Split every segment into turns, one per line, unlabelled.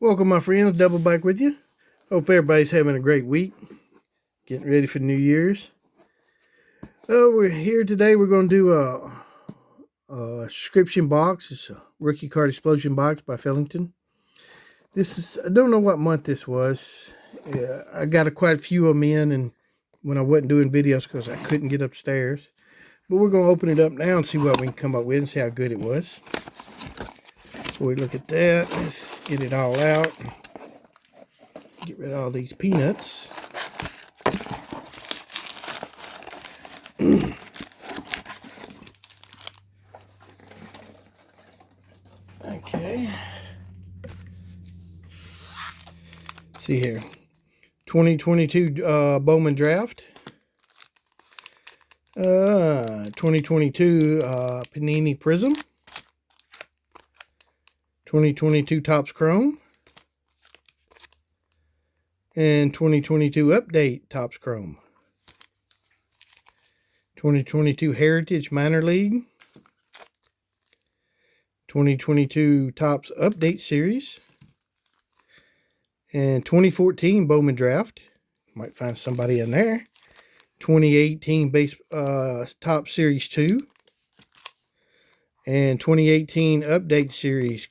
Welcome, my friends. Double back with you. Hope everybody's having a great week. Getting ready for New Year's. We're here today. We're going to do a subscription box. It's a Rookie Card Explosion box by Fellington. I don't know what month this was. I got quite a few of them in, and when I wasn't doing videos because I couldn't get upstairs. But we're going to open it up now and see what we can come up with and see how good it was. Before we look at that, let's get it all out. Get rid of all these peanuts. Okay. See here. 2022 Bowman Draft. 2022 Panini Prism. 2022 Topps Chrome. And 2022 Update Topps Chrome. 2022 Heritage Minor League. 2022 Topps Update Series. And 2014 Bowman Draft. Might find somebody in there. 2018 Base Topps Series 2. And 2018 Update Series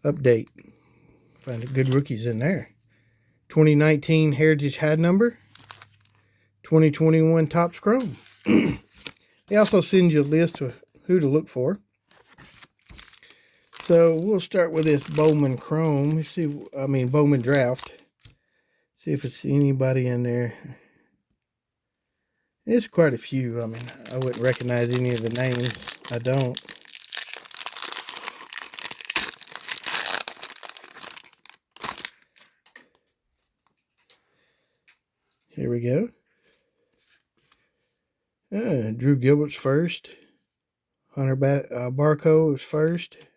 Update. Find the good rookies in there. 2019 Heritage High Number. 2021 Topps Chrome. They also send you a list of who to look for. So we'll start with this Bowman Chrome. Bowman Draft. See if it's anybody in there. There's quite a few. I wouldn't recognize any of the names. I don't. Here we go. Drew Gilbert's first. Hunter Barco is first. If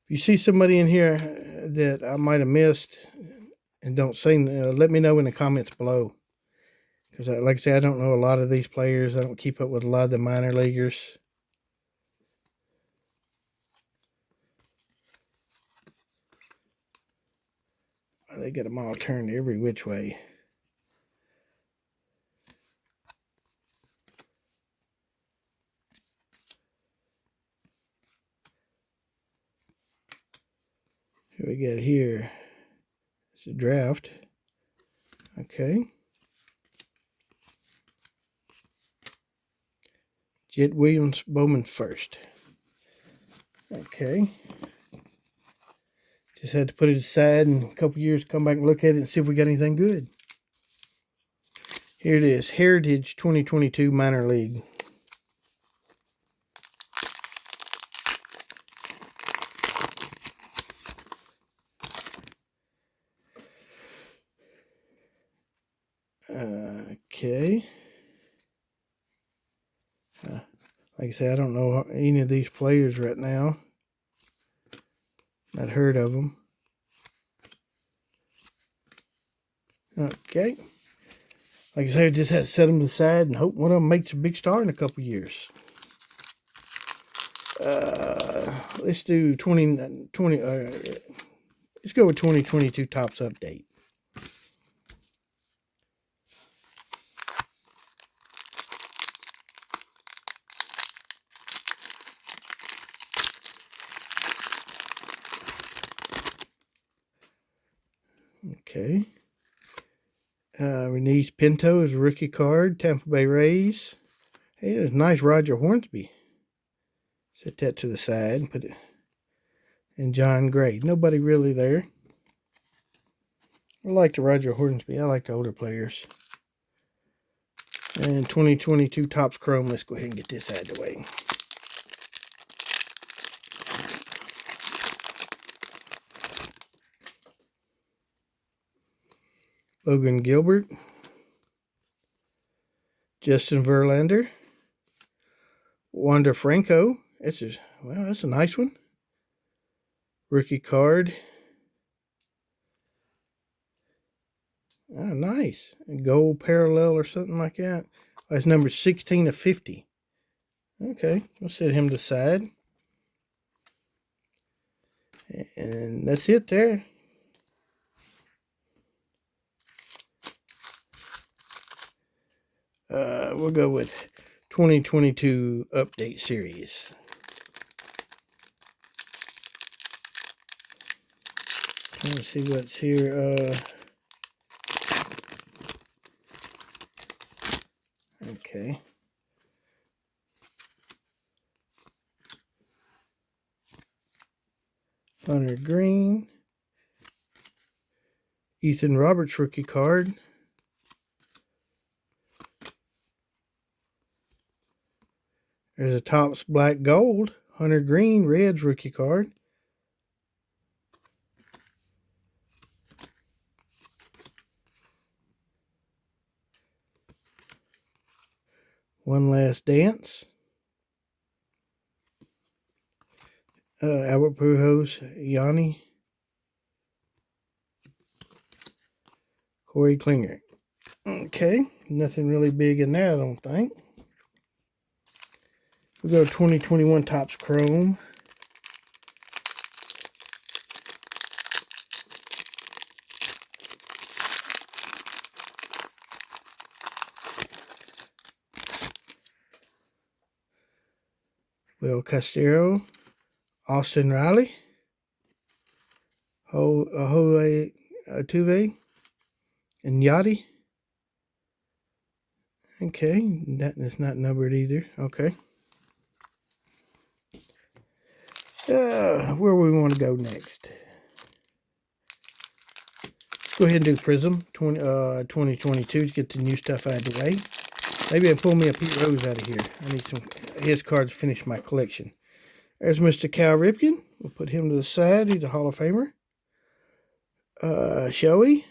you see somebody in here that I might have missed and don't say, let me know in the comments below. Because, like I say, I don't know a lot of these players. I don't keep up with a lot of the minor leaguers. They got them all turned every which way. Here we got here. It's a draft. Okay. Jet Williams Bowman first. Okay. Just had to put it aside and a couple years come back and look at it and see if we got anything good. Here it is. Heritage 2022 Minor League. Okay. Like I say, I don't know any of these players right now. Not heard of them. Okay. Like I say, I just had to set them aside and hope one of them makes a big star in a couple years. Let's do 2020. Let's go with 2022 Topps Update. Okay. Renese Pinto is a rookie card. Tampa Bay Rays. Hey, there's a nice Roger Hornsby. Set that to the side and put it. And John Gray. Nobody really there. I like the Roger Hornsby. I like the older players. And 2022 Topps Chrome. Let's go ahead and get this out of the way. Logan Gilbert. Justin Verlander. Wander Franco. That's a nice one. Rookie card. Oh, nice. A gold parallel or something like that. That's number 16 of 50. Okay, we'll set him to the side. And that's it there. We'll go with 2022 update series. Let's see what's here. Okay. Hunter Green. Ethan Roberts rookie card. There's a Topps Black Gold. Hunter Green Reds rookie card. One Last Dance. Albert Pujols, Yanni. Corey Klinger. Okay, nothing really big in there, I don't think. We go 2021 Topps Chrome. Will Castillo, Austin Riley, Jose Altuve, and Yachty. Okay, that is not numbered either. Okay. Where we want to go next? Let's go ahead and do Prism 2022 to get the new stuff out of the way. Maybe I pull me a Pete Rose out of here. I need some his cards to finish my collection. There's Mr. Cal Ripken. We'll put him to the side. He's a Hall of Famer. Shoei.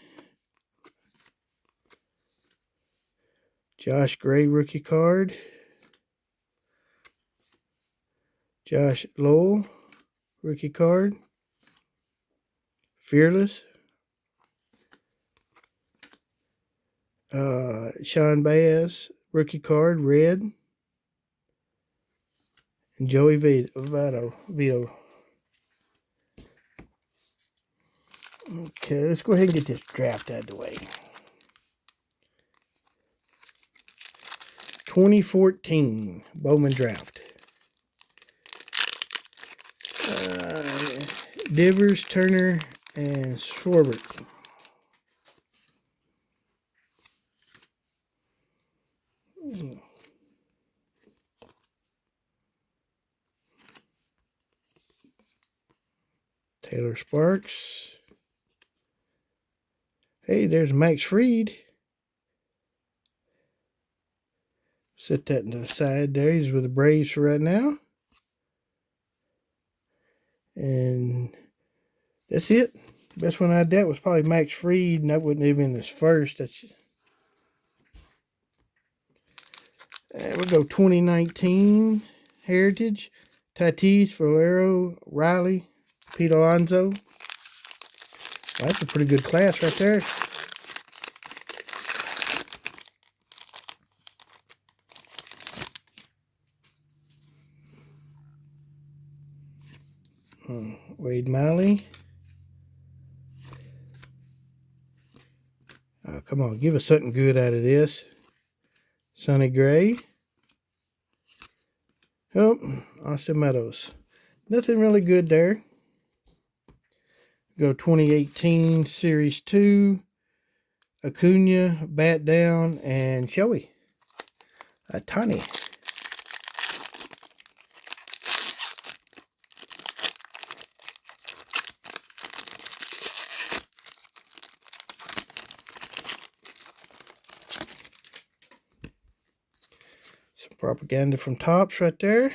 Josh Gray rookie card. Josh Lowell rookie card. Fearless. Sean Baez rookie card, red. And Joey Votto. Okay, let's go ahead and get this draft out of the way. 2014 Bowman draft. Divers, Turner, and Schwarber. Taylor Sparks. Hey, there's Max Fried. Set that to the side there. He's with the Braves for right now. And that's it. Best one I did was probably Max Fried, and that wouldn't have been his first. That's we'll go 2019 Heritage. Tatis, Valero, Riley, Pete Alonso. Well, that's a pretty good class right there. Wade Miley. Oh, come on, give us something good out of this. Sonny Gray. Oh, Austin Meadows. Nothing really good there. Go 2018 Series 2. Acuna, Bat Down, and Shoei. Tani. Some propaganda from Topps right there.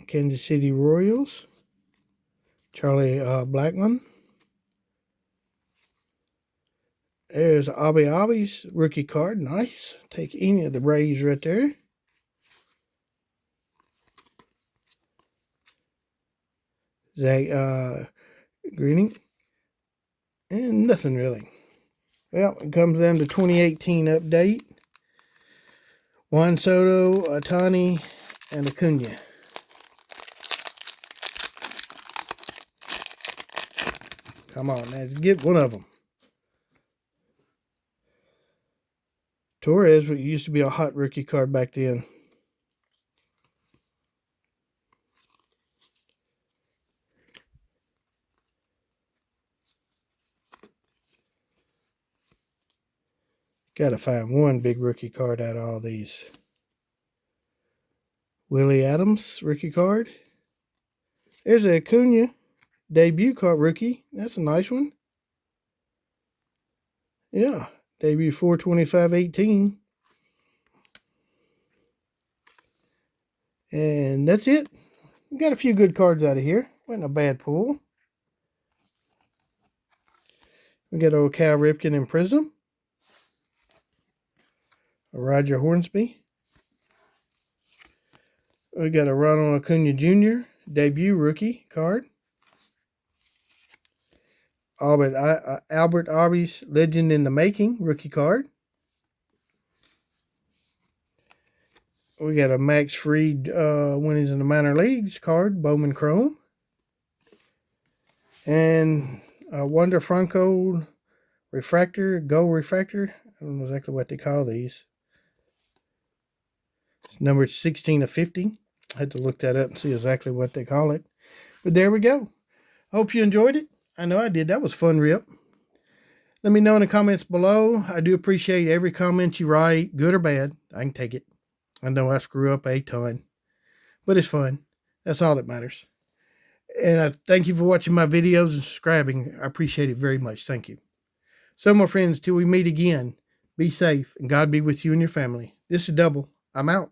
Kansas City Royals. Charlie Blackmon. There's Abi's rookie card. Nice. Take any of the Braves right there. Zach Greening. And nothing really. Well, it comes down to 2018 update. Juan Soto, Ohtani, and Acuna. Come on, now, get one of them. Torres used to be a hot rookie card back then. Got to find one big rookie card out of all these. Willie Adams, rookie card. There's a Acuna debut card rookie. That's a nice one. Yeah, debut 4/25/18. And that's it. We got a few good cards out of here. Wasn't a bad pull. We got old Cal Ripken in Prism. A Roger Hornsby. We got a Ronald Acuna Jr. debut rookie card. Albert Arby's Legend in the Making rookie card. We got a Max Fried Winnings in the Minor Leagues card, Bowman Chrome. And a Wander Franco Refractor, Gold Refractor. I don't know exactly what they call these. It's numbered 16/50. I had to look that up and see exactly what they call it. But there we go. Hope you enjoyed it. I know I did. That was fun, Rip. Let me know in the comments below. I do appreciate every comment you write, good or bad. I can take it. I know I screw up a ton, but it's fun. That's all that matters. And I thank you for watching my videos and subscribing. I appreciate it very much. Thank you. So, my friends, till we meet again, be safe and God be with you and your family. This is Double. I'm out.